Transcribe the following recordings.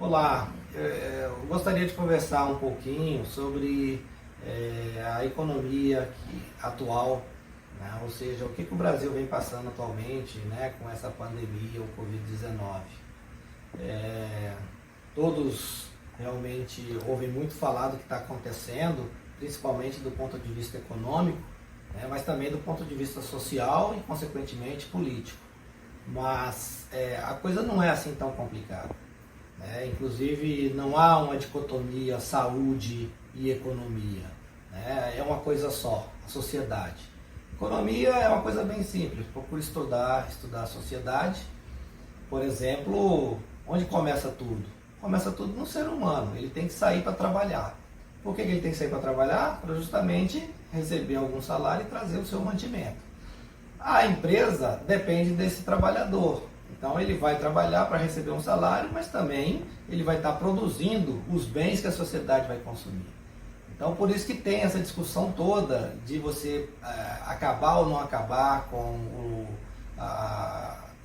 Olá, eu gostaria de conversar um pouquinho sobre a economia atual, né? Ou seja, o que o Brasil vem passando atualmente, né, com essa pandemia, o Covid-19. Todos realmente ouvem muito falar do que está acontecendo, principalmente do ponto de vista econômico, né, mas também do ponto de vista social e, consequentemente, político. Mas a coisa não é assim tão complicada. Inclusive, não há uma dicotomia saúde e economia. Né? É uma coisa só, a sociedade. Economia é uma coisa bem simples, procura estudar a sociedade. Por exemplo, onde começa tudo? Começa tudo no ser humano, ele tem que sair para trabalhar. Por que ele tem que sair para trabalhar? Para justamente receber algum salário e trazer o seu mantimento. A empresa depende desse trabalhador. Então ele vai trabalhar para receber um salário, mas também ele vai estar produzindo os bens que a sociedade vai consumir. Então por isso que tem essa discussão toda de você acabar ou não acabar com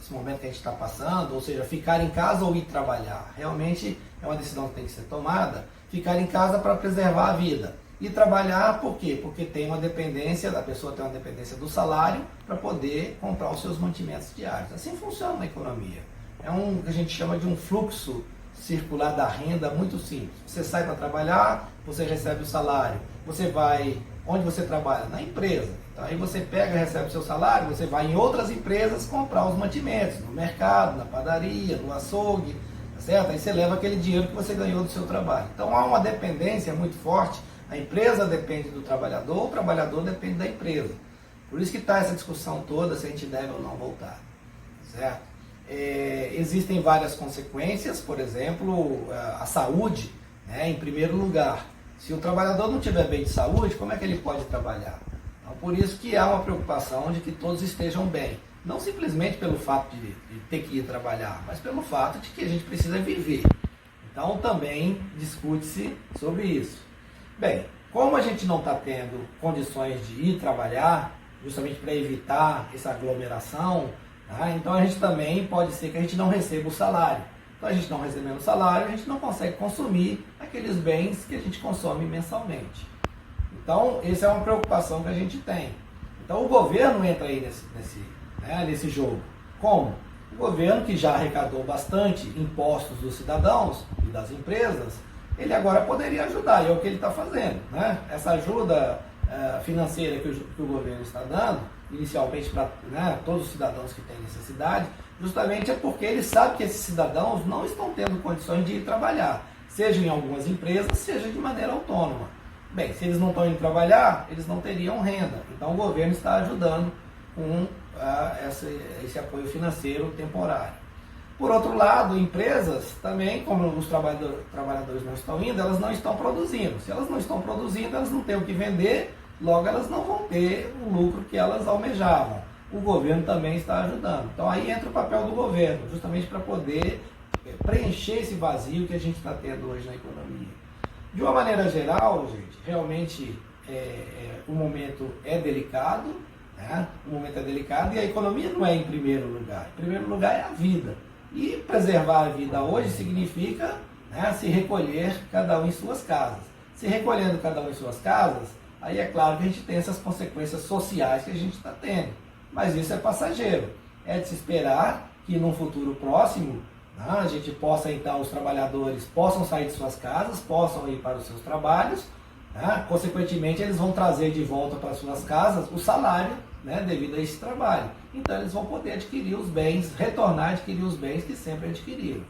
esse momento que a gente está passando, ou seja, ficar em casa ou ir trabalhar. Realmente é uma decisão que tem que ser tomada. Ficar em casa para preservar a vida. E trabalhar por quê? Porque tem uma dependência, a pessoa tem uma dependência do salário para poder comprar os seus mantimentos diários. Assim funciona na economia. É o que a gente chama de um fluxo circular da renda muito simples. Você sai para trabalhar, você recebe o salário. Você vai, onde você trabalha? Na empresa. Então aí você pega, recebe o seu salário, você vai em outras empresas comprar os mantimentos, no mercado, na padaria, no açougue, certo? Aí você leva aquele dinheiro que você ganhou do seu trabalho. Então há uma dependência muito forte. A empresa depende do trabalhador, o trabalhador depende da empresa. Por isso que está essa discussão toda se a gente deve ou não voltar. Certo? Existem várias consequências, por exemplo, a saúde, né, em primeiro lugar. Se o trabalhador não tiver bem de saúde, como é que ele pode trabalhar? Então, por isso que há uma preocupação de que todos estejam bem. Não simplesmente pelo fato de ter que ir trabalhar, mas pelo fato de que a gente precisa viver. Então também discute-se sobre isso. Bem, como a gente não está tendo condições de ir trabalhar, justamente para evitar essa aglomeração, tá? Então a gente também pode ser que a gente não receba o salário. Então a gente não recebendo o salário, a gente não consegue consumir aqueles bens que a gente consome mensalmente. Então essa é uma preocupação que a gente tem. Então o governo entra aí nesse jogo. Como? O governo, que já arrecadou bastante impostos dos cidadãos e das empresas, ele agora poderia ajudar, e é o que ele está fazendo. Né? Essa ajuda financeira que o governo está dando, inicialmente para todos os cidadãos que têm necessidade, justamente é porque ele sabe que esses cidadãos não estão tendo condições de ir trabalhar, seja em algumas empresas, seja de maneira autônoma. Bem, se eles não estão indo trabalhar, eles não teriam renda. Então o governo está ajudando com esse apoio financeiro temporário. Por outro lado, empresas também, como os trabalhadores não estão indo, elas não estão produzindo. Se elas não estão produzindo, elas não têm o que vender, logo elas não vão ter o lucro que elas almejavam. O governo também está ajudando. Então aí entra o papel do governo, justamente para poder preencher esse vazio que a gente está tendo hoje na economia. De uma maneira geral, gente, realmente o momento é delicado, né? O momento é delicado e a economia não é em primeiro lugar. Em primeiro lugar é a vida. E preservar a vida hoje significa se recolher cada um em suas casas. Se recolhendo cada um em suas casas, aí é claro que a gente tem essas consequências sociais que a gente está tendo. Mas isso é passageiro. É de se esperar que num futuro próximo a gente possa, então, os trabalhadores possam sair de suas casas, possam ir para os seus trabalhos. Consequentemente, eles vão trazer de volta para suas casas o salário, devido a esse trabalho. Então eles vão poder adquirir os bens, retornar a adquirir os bens que sempre adquiriram.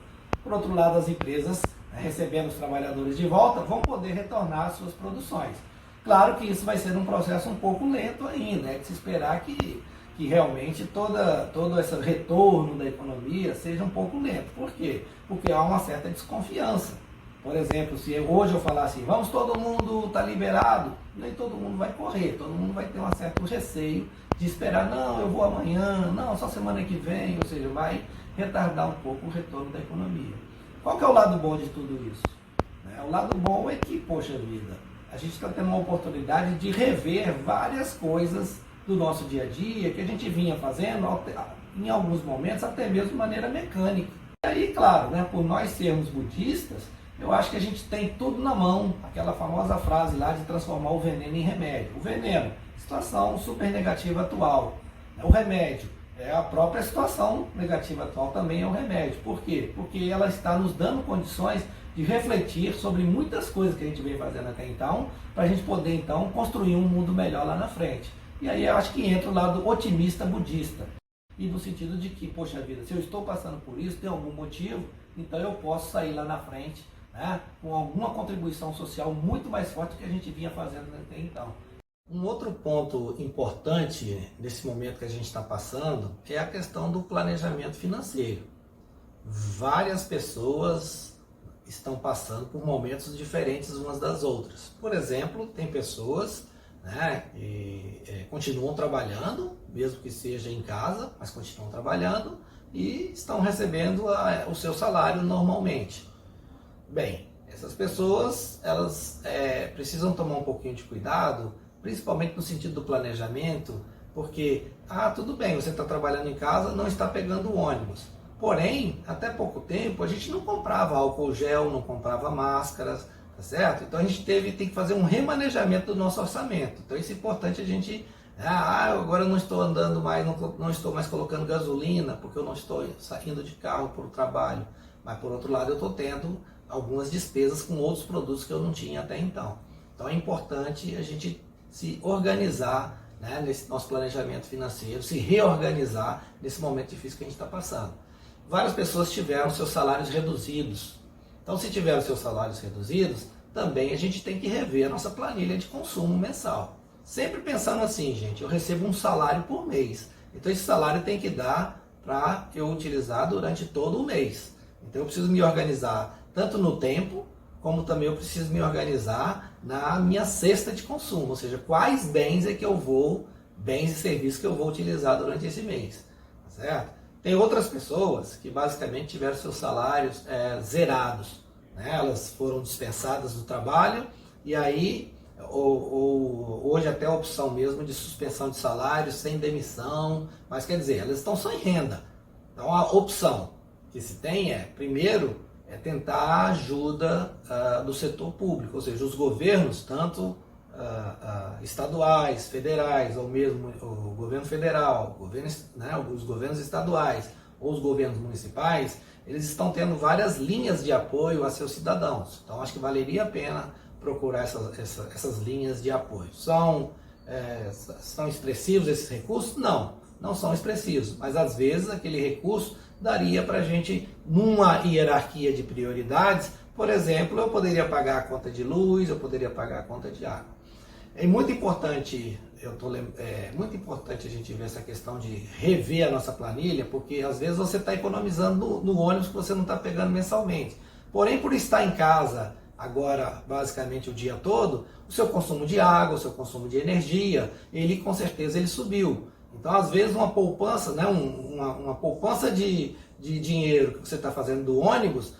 Por outro lado, as empresas, recebendo os trabalhadores de volta, vão poder retornar às suas produções. Claro que isso vai ser um processo um pouco lento ainda, é de se esperar que realmente todo esse retorno da economia seja um pouco lento. Por quê? Porque há uma certa desconfiança. Por exemplo, se hoje eu falar assim, vamos, todo mundo está liberado, nem todo mundo vai correr, todo mundo vai ter um certo receio de esperar, não, eu vou amanhã, não, só semana que vem, ou seja, vai retardar um pouco o retorno da economia. Qual que é o lado bom de tudo isso? O lado bom é que, poxa vida, a gente está tendo uma oportunidade de rever várias coisas do nosso dia a dia que a gente vinha fazendo, em alguns momentos, até mesmo de maneira mecânica. E aí, claro, né, por nós sermos budistas, eu acho que a gente tem tudo na mão, aquela famosa frase lá de transformar o veneno em remédio. O veneno, situação super negativa atual. O remédio, a própria situação negativa atual também é um remédio. Por quê? Porque ela está nos dando condições de refletir sobre muitas coisas que a gente vem fazendo até então, para a gente poder então construir um mundo melhor lá na frente. E aí eu acho que entra o lado otimista budista. E no sentido de que, poxa vida, se eu estou passando por isso, tem algum motivo, então eu posso sair lá na frente, né, com alguma contribuição social muito mais forte do que a gente vinha fazendo até então. Um outro ponto importante nesse momento que a gente está passando é a questão do planejamento financeiro. Várias pessoas estão passando por momentos diferentes umas das outras. Por exemplo, tem pessoas, né, que continuam trabalhando, mesmo que seja em casa, mas continuam trabalhando e estão recebendo o seu salário normalmente. Bem, essas pessoas, elas precisam tomar um pouquinho de cuidado, principalmente no sentido do planejamento, porque, tudo bem, você está trabalhando em casa, não está pegando ônibus. Porém, até pouco tempo, a gente não comprava álcool gel, não comprava máscaras, tá certo? Então a gente tem que fazer um remanejamento do nosso orçamento. Então isso é importante a gente... agora eu não estou andando mais, não estou mais colocando gasolina, porque eu não estou saindo de carro para o trabalho. Mas por outro lado eu estou tendo algumas despesas com outros produtos que eu não tinha até então. Então é importante a gente se organizar, né, nesse nosso planejamento financeiro, se reorganizar nesse momento difícil que a gente está passando. Várias pessoas tiveram seus salários reduzidos. Então, se tiveram seus salários reduzidos, também a gente tem que rever a nossa planilha de consumo mensal. Sempre pensando assim, gente, eu recebo um salário por mês. Então, esse salário tem que dar para eu utilizar durante todo o mês. Então, eu preciso me organizar tanto no tempo, como também eu preciso me organizar na minha cesta de consumo. Ou seja, quais bens bens e serviços que eu vou utilizar durante esse mês. Tá certo? Tem outras pessoas que basicamente tiveram seus salários zerados, né? Elas foram dispensadas do trabalho e aí hoje até a opção mesmo de suspensão de salário sem demissão, mas quer dizer, elas estão sem renda. Então a opção que se tem primeiro, tentar a ajuda do setor público, ou seja, os governos, tanto estaduais, federais, ou mesmo o governo federal, os governos estaduais ou os governos municipais, eles estão tendo várias linhas de apoio a seus cidadãos. Então acho que valeria a pena procurar essas linhas de apoio. São expressivos esses recursos? Não são expressivos, mas às vezes aquele recurso daria para a gente, numa hierarquia de prioridades, por exemplo, eu poderia pagar a conta de luz, eu poderia pagar a conta de água. É muito importante, muito importante a gente ver essa questão de rever a nossa planilha, porque às vezes você está economizando no ônibus que você não está pegando mensalmente. Porém, por estar em casa agora basicamente o dia todo, o seu consumo de água, o seu consumo de energia, ele com certeza ele subiu. Então, às vezes, uma poupança, né, uma poupança de dinheiro que você está fazendo do ônibus,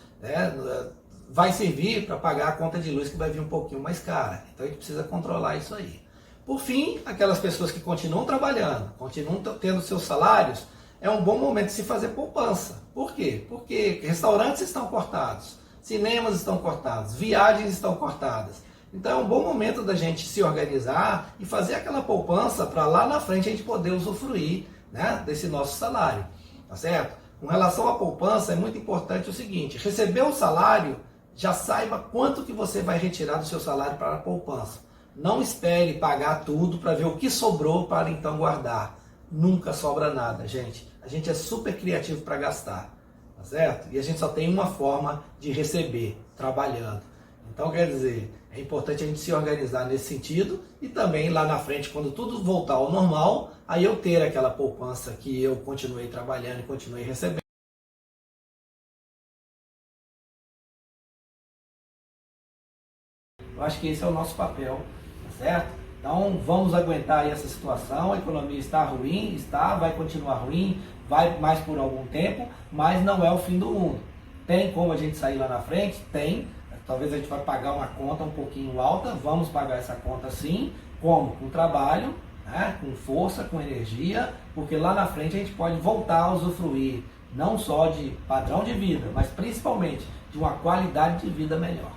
vai servir para pagar a conta de luz que vai vir um pouquinho mais cara. Então a gente precisa controlar isso aí. Por fim, aquelas pessoas que continuam trabalhando, continuam tendo seus salários, é um bom momento de se fazer poupança. Por quê? Porque restaurantes estão cortados, cinemas estão cortados, viagens estão cortadas. Então é um bom momento da gente se organizar e fazer aquela poupança para lá na frente a gente poder usufruir, né, desse nosso salário. Tá certo? Com relação à poupança, é muito importante o seguinte: receber o salário, já saiba quanto que você vai retirar do seu salário para a poupança. Não espere pagar tudo para ver o que sobrou para então guardar. Nunca sobra nada, gente. A gente é super criativo para gastar, tá certo? E a gente só tem uma forma de receber, trabalhando. Então, quer dizer, é importante a gente se organizar nesse sentido e também lá na frente, quando tudo voltar ao normal, aí eu ter aquela poupança que eu continuei trabalhando e continuei recebendo. Eu acho que esse é o nosso papel, tá certo? Então vamos aguentar aí essa situação, a economia está ruim, vai continuar ruim, vai mais por algum tempo, mas não é o fim do mundo. Tem como a gente sair lá na frente? Tem. Talvez a gente vai pagar uma conta um pouquinho alta, vamos pagar essa conta sim, como? Com trabalho, né? Com força, com energia, porque lá na frente a gente pode voltar a usufruir não só de padrão de vida, mas principalmente de uma qualidade de vida melhor.